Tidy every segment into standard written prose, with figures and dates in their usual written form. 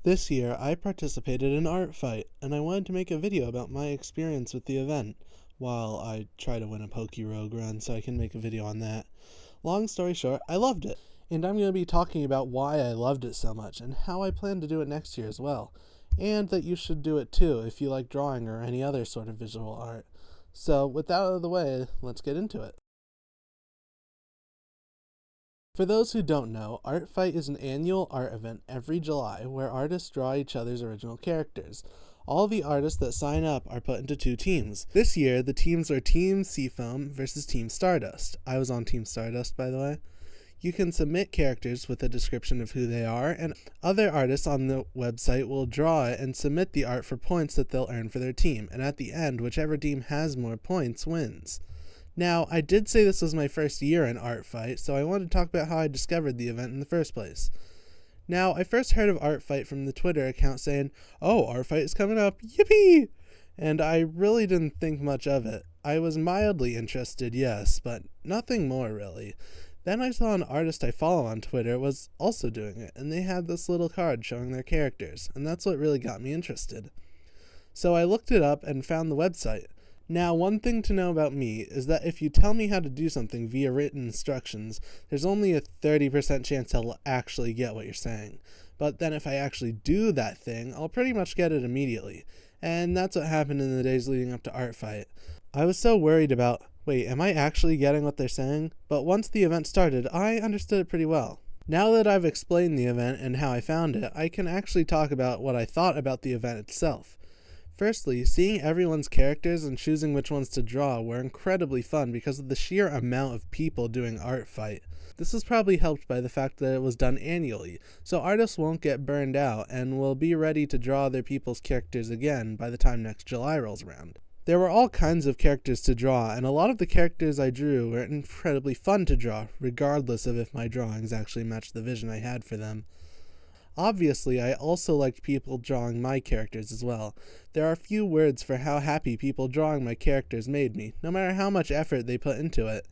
This year, I participated in Artfight, and I wanted to make a video about my experience with the event, while I try to win a Pokerogue run, so I can make a video on that. Long story short, I loved it, and I'm going to be talking about why I loved it so much, and how I plan to do it next year as well, and that you should do it too if you like drawing or any other sort of visual art. So, with that out of the way, let's get into it. For those who don't know, Artfight is an annual art event every July where artists draw each other's original characters. All the artists that sign up are put into two teams. This year, the teams are Team Seafoam versus Team Stardust. I was on Team Stardust, by the way. You can submit characters with a description of who they are, and other artists on the website will draw it and submit the art for points that they'll earn for their team, and at the end, whichever team has more points wins. Now, I did say this was my first year in Artfight, so I wanted to talk about how I discovered the event in the first place. Now, I first heard of Artfight from the Twitter account saying, "Oh, Artfight is coming up, yippee!" And I really didn't think much of it. I was mildly interested, yes, but nothing more really. Then I saw an artist I follow on Twitter was also doing it, and they had this little card showing their characters, and that's what really got me interested. So I looked it up and found the website. Now, one thing to know about me is that if you tell me how to do something via written instructions, there's only a 30% chance I'll actually get what you're saying. But then if I actually do that thing, I'll pretty much get it immediately. And that's what happened in the days leading up to Artfight. I was so worried about, wait, am I actually getting what they're saying? But once the event started, I understood it pretty well. Now that I've explained the event and how I found it, I can actually talk about what I thought about the event itself. Firstly, seeing everyone's characters and choosing which ones to draw were incredibly fun because of the sheer amount of people doing Artfight. This was probably helped by the fact that it was done annually, so artists won't get burned out and will be ready to draw their people's characters again by the time next July rolls around. There were all kinds of characters to draw, and a lot of the characters I drew were incredibly fun to draw, regardless of if my drawings actually matched the vision I had for them. Obviously, I also liked people drawing my characters as well. There are few words for how happy people drawing my characters made me, no matter how much effort they put into it.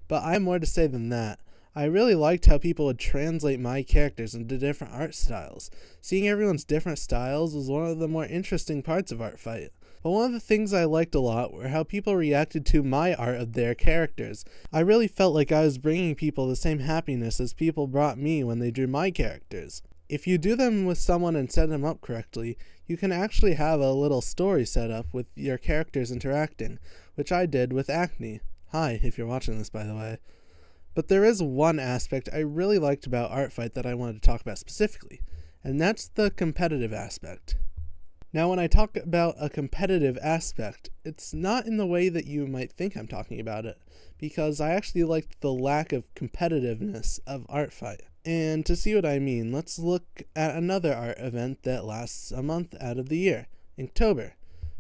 But I have more to say than that. I really liked how people would translate my characters into different art styles. Seeing everyone's different styles was one of the more interesting parts of Artfight. But one of the things I liked a lot were how people reacted to my art of their characters. I really felt like I was bringing people the same happiness as people brought me when they drew my characters. If you do them with someone and set them up correctly, you can actually have a little story set up with your characters interacting, which I did with Acne. Hi, if you're watching this, by the way. But there is one aspect I really liked about Artfight that I wanted to talk about specifically, and that's the competitive aspect. Now, when I talk about a competitive aspect, it's not in the way that you might think I'm talking about it, because I actually liked the lack of competitiveness of Artfight. And to see what I mean, let's look at another art event that lasts a month out of the year, Inktober.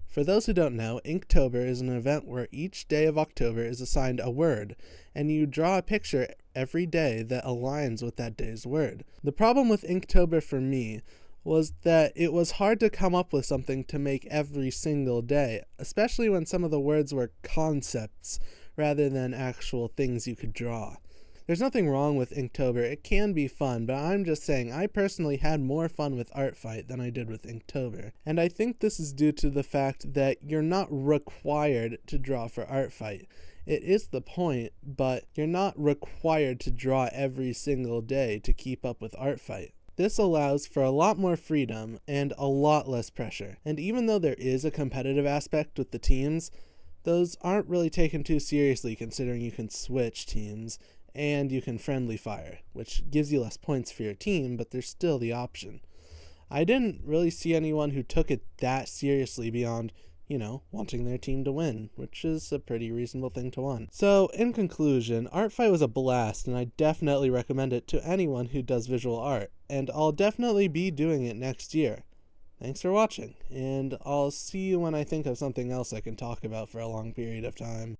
For those who don't know, Inktober is an event where each day of October is assigned a word, and you draw a picture every day that aligns with that day's word. The problem with Inktober for me was that it was hard to come up with something to make every single day, especially when some of the words were concepts rather than actual things you could draw. There's nothing wrong with Inktober, it can be fun, but I'm just saying I personally had more fun with Artfight than I did with Inktober. And I think this is due to the fact that you're not required to draw for Artfight. It is the point, but you're not required to draw every single day to keep up with Artfight. This allows for a lot more freedom and a lot less pressure. And even though there is a competitive aspect with the teams, those aren't really taken too seriously considering you can switch teams and you can friendly fire, which gives you less points for your team, but there's still the option. I didn't really see anyone who took it that seriously beyond, wanting their team to win, which is a pretty reasonable thing to want. So, in conclusion, Artfight was a blast, and I definitely recommend it to anyone who does visual art, and I'll definitely be doing it next year. Thanks for watching, and I'll see you when I think of something else I can talk about for a long period of time.